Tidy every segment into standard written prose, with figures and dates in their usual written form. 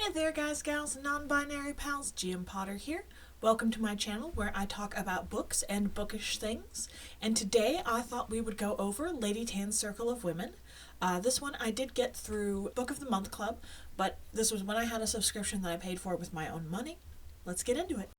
Hey there guys, gals, and non-binary pals, GM Potter here. Welcome to my channel where I talk about books and bookish things. And today I thought we would go over Lady Tan's Circle of Women. This one I did get through Book of the Month Club, but this was when I had a subscription that I paid for with my own money. Let's get into it.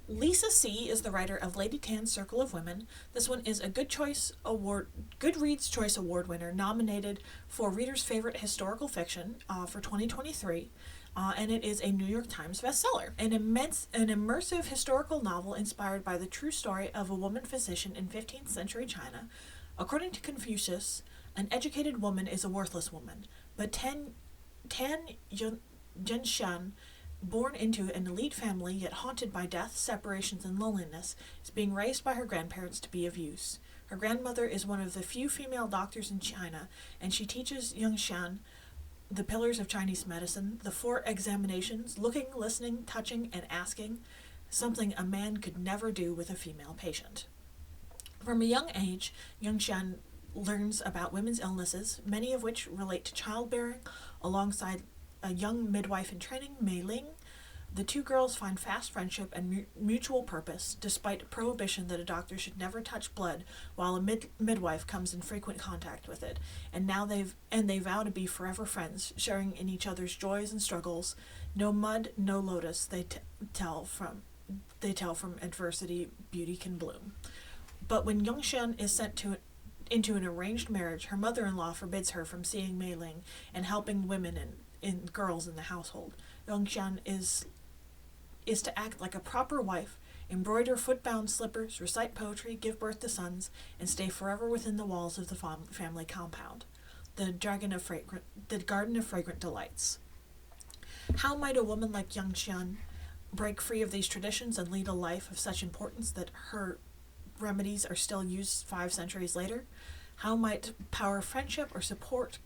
Lisa C. is the writer of Lady Tan's Circle of Women. This one is a Goodreads Choice Award winner, nominated for Reader's Favorite Historical Fiction for 2023, and it is a New York Times bestseller. An immersive historical novel inspired by the true story of a woman physician in 15th century China. According to Confucius, an educated woman is a worthless woman, but Tan Zhenshan, born into an elite family yet haunted by death, separations, and loneliness, is being raised by her grandparents to be of use. Her grandmother is one of the few female doctors in China, and she teaches young Shan the pillars of Chinese medicine, the 4 examinations: looking, listening, touching, and asking, something a man could never do with a female patient. From a young age, young Shan learns about women's illnesses, many of which relate to childbearing, alongside a young midwife in training, Mei Ling. The two girls find fast friendship and mutual purpose, despite prohibition that a doctor should never touch blood, while a midwife comes in frequent contact with it. And they vow to be forever friends, sharing in each other's joys and struggles. No mud, no lotus. They tell from adversity, beauty can bloom. But when Yongshan is sent into an arranged marriage, her mother-in-law forbids her from seeing Mei Ling and helping women and girls in the household. Yongshan is to act like a proper wife, embroider foot-bound slippers, recite poetry, give birth to sons, and stay forever within the walls of the family compound. The Garden of Fragrant Delights. How might a woman like Yongshan break free of these traditions and lead a life of such importance that her remedies are still used 5 centuries later? How might power friendship support,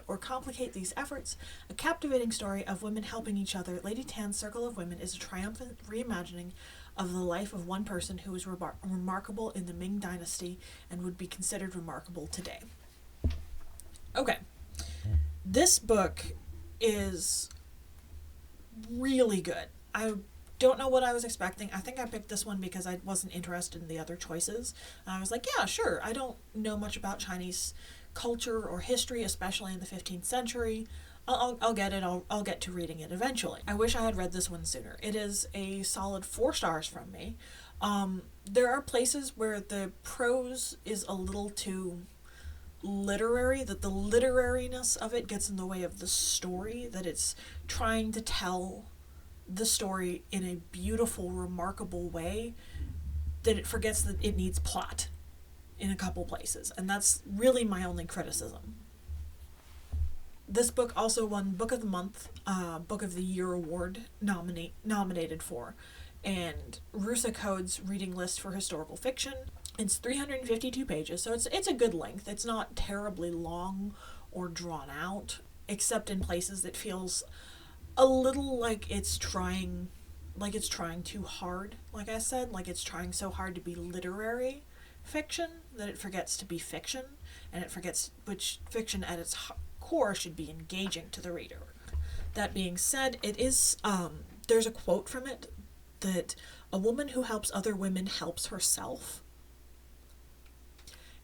or complicate these efforts? A captivating story of women helping each other, Lady Tan's Circle of Women is a triumphant reimagining of the life of one person who was remarkable in the Ming Dynasty and would be considered remarkable today. Okay, this book is really good. I don't know what I was expecting. I think I picked this one because I wasn't interested in the other choices. And I was like, yeah, sure. I don't know much about Chinese culture or history, especially in the 15th century. I'll get it. I'll get to reading it eventually. I wish I had read this one sooner. It is a solid 4 stars from me. There are places where the prose is a little too literary, that the literariness of it gets in the way of the story, that it's trying to tell the story in a beautiful, remarkable way, that it forgets that it needs plot in a couple places, and that's really my only criticism. This book also won Book of the Month, Book of the Year award nominated for, and Rusa Code's reading list for historical fiction. It's 352 pages, so it's a good length. It's not terribly long or drawn out, except in places that feels a little like it's trying too hard. Like I said, like it's trying so hard to be literary fiction that it forgets to be fiction, and it forgets which fiction at its core should be engaging to the reader. That being said, it is there's a quote from it that a woman who helps other women helps herself,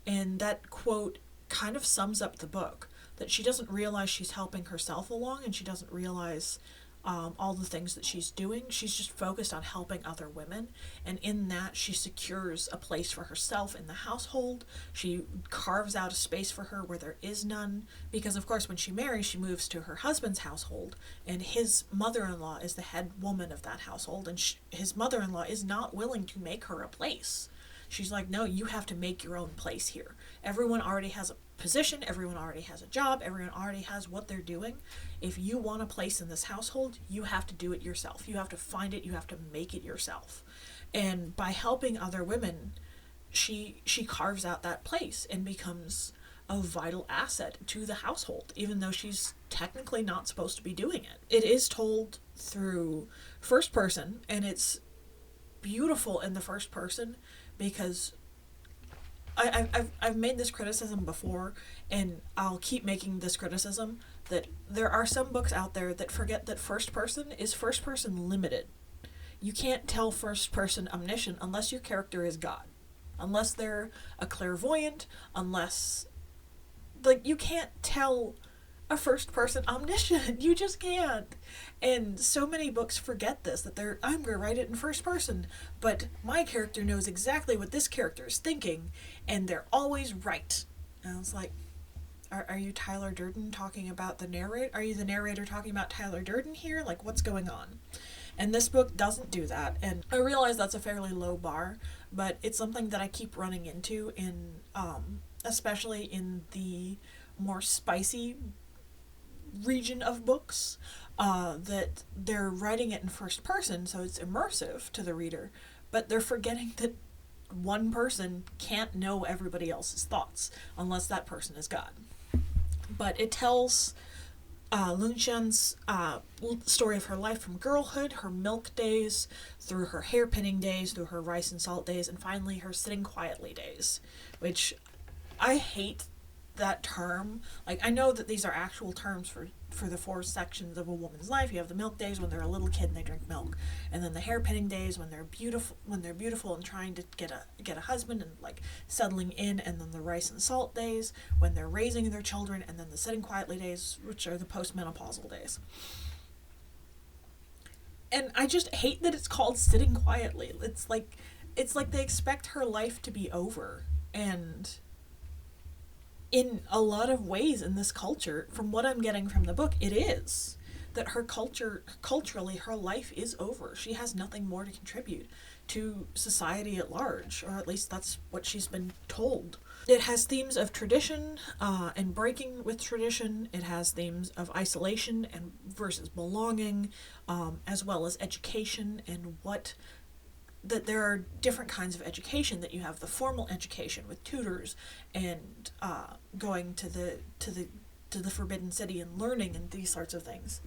and that quote kind of sums up the book, that she doesn't realize she's helping herself along, and she doesn't realize all the things that she's doing. She's just focused on helping other women, and in that she secures a place for herself in the household. She carves out a space for her where there is none, because of course when she marries, she moves to her husband's household, and his mother-in-law is the head woman of that household, and his mother-in-law is not willing to make her a place. She's like, no, you have to make your own place here. Everyone already has a position, everyone already has a job, everyone already has what they're doing. If you want a place in this household, you have to do it yourself. You have to find it, you have to make it yourself. And by helping other women, she carves out that place and becomes a vital asset to the household, even though she's technically not supposed to be doing it. It is told through first person, and it's beautiful in the first person because I've made this criticism before, and I'll keep making this criticism, that there are some books out there that forget that first person is first person limited. You can't tell first person omniscient unless your character is God. Unless they're a clairvoyant, unless, like, you can't tell a first person omniscient. You just can't. And so many books forget this, that I'm going to write it in first person, but my character knows exactly what this character is thinking, and they're always right. And I was like, are you Tyler Durden talking about the narrator? Are you the narrator talking about Tyler Durden here? Like, what's going on? And this book doesn't do that, and I realize that's a fairly low bar, but it's something that I keep running into in, especially in the more spicy region of books, that they're writing it in first person, so it's immersive to the reader, but they're forgetting that one person can't know everybody else's thoughts unless that person is God. But it tells Lun Xian's story of her life from girlhood, her milk days, through her hairpinning days, through her rice and salt days, and finally her sitting quietly days, which I hate that term. Like, I know that these are actual terms for the four sections of a woman's life. You have the milk days when they're a little kid and they drink milk, and then the hairpinning days when they're beautiful and trying to get a husband and like settling in, and then the rice and salt days when they're raising their children, and then the sitting quietly days, which are the postmenopausal days. And I just hate that it's called sitting quietly. It's like they expect her life to be over, and in a lot of ways in this culture, from what I'm getting from the book, it is. That culturally, her life is over. She has nothing more to contribute to society at large, or at least that's what she's been told. It has themes of tradition and breaking with tradition. It has themes of isolation and versus belonging, as well as education and that there are different kinds of education, that you have the formal education with tutors and going to the Forbidden City and learning and these sorts of things.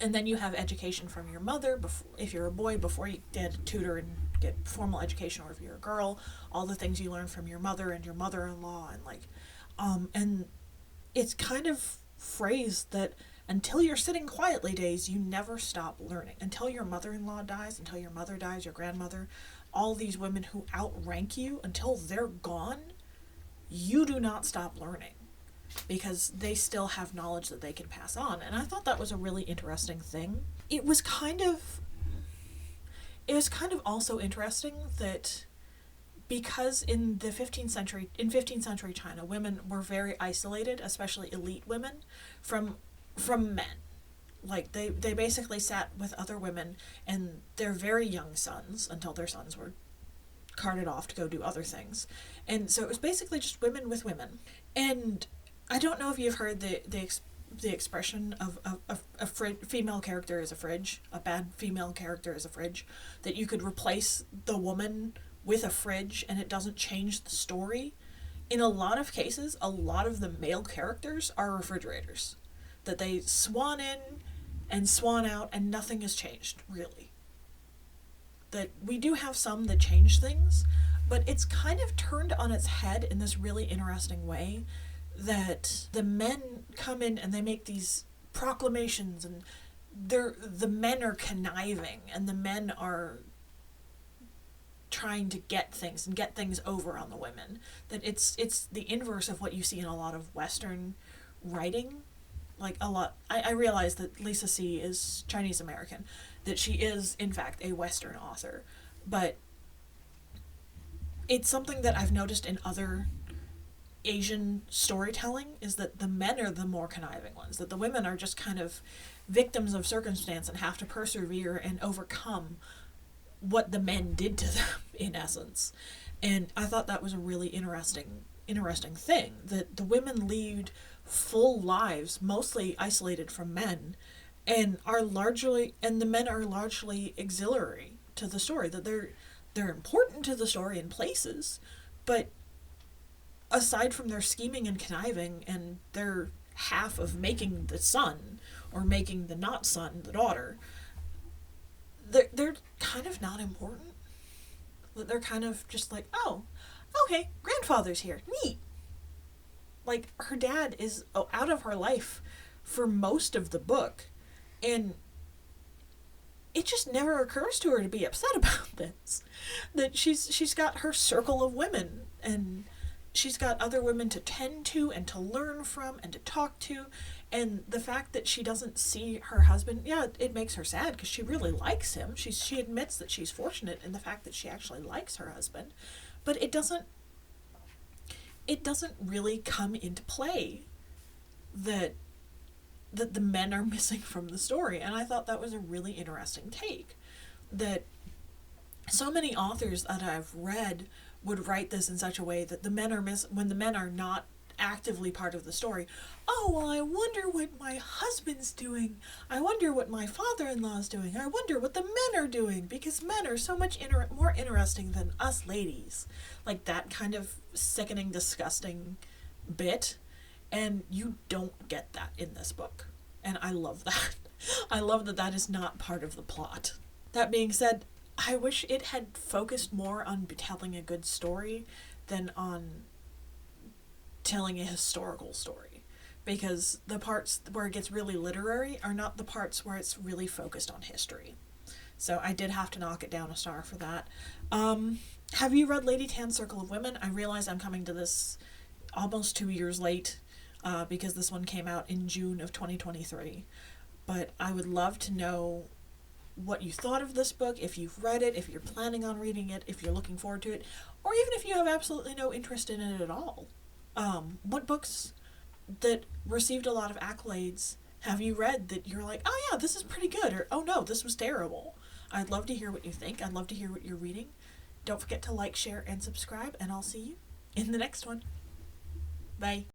And then you have education from your mother, if you're a boy, before you get a tutor and get formal education, or if you're a girl, all the things you learn from your mother and your mother-in-law, and it's kind of phrased that until you're sitting quietly days, you never stop learning. Until your mother-in-law dies, until your mother dies, your grandmother, all these women who outrank you, until they're gone, you do not stop learning, because they still have knowledge that they can pass on. And I thought that was a really interesting thing. It was kind of also interesting that because in 15th century China, women were very isolated, especially elite women, from men. Like, they basically sat with other women and their very young sons, until their sons were carted off to go do other things. And so it was basically just women with women. And I don't know if you've heard the expression of a female character is a fridge, a bad female character is a fridge, that you could replace the woman with a fridge and it doesn't change the story. In a lot of cases, a lot of the male characters are refrigerators, that they swan in and swan out and nothing has changed, really. That we do have some that change things, but it's kind of turned on its head in this really interesting way, that the men come in and they make these proclamations, and the men are conniving, and the men are trying to get things over on the women. That it's the inverse of what you see in a lot of Western writing. Like, a lot, I realize that Lisa C. is Chinese American, that she is in fact a Western author, but it's something that I've noticed in other Asian storytelling, is that the men are the more conniving ones, that the women are just kind of victims of circumstance and have to persevere and overcome what the men did to them, in essence. And I thought that was a really interesting thing, that the women lead full lives, mostly isolated from men, and the men are largely auxiliary to the story, that they're important to the story in places, but aside from their scheming and conniving and their half of making the son, or making the not son, the daughter, they're kind of not important. They're kind of just like, oh, okay, grandfather's here, neat. Like, her dad is out of her life for most of the book, and it just never occurs to her to be upset about this. That she's got her circle of women, and she's got other women to tend to and to learn from and to talk to, and the fact that she doesn't see her husband, yeah, it makes her sad because she really likes him. She admits that she's fortunate in the fact that she actually likes her husband, but it doesn't really come into play that the men are missing from the story. And I thought that was a really interesting take, that so many authors that I've read would write this in such a way that the men are when the men are not actively part of the story. Oh, well, I wonder what my husband's doing. I wonder what my father-in-law's doing. I wonder what the men are doing, because men are so much more interesting than us ladies. Like that kind of sickening, disgusting bit. And you don't get that in this book. And I love that. I love that that is not part of the plot. That being said, I wish it had focused more on telling a good story than on telling a historical story. Because the parts where it gets really literary are not the parts where it's really focused on history. So I did have to knock it down a star for that. Have you read Lady Tan's Circle of Women? I realize I'm coming to this almost 2 years late, because this one came out in June of 2023. But I would love to know what you thought of this book, if you've read it, if you're planning on reading it, if you're looking forward to it, or even if you have absolutely no interest in it at all. What books that received a lot of accolades have you read that you're like, oh yeah, this is pretty good, or oh no, this was terrible? I'd love to hear what you think. I'd love to hear what you're reading. Don't forget to like, share, and subscribe, and I'll see you in the next one. Bye.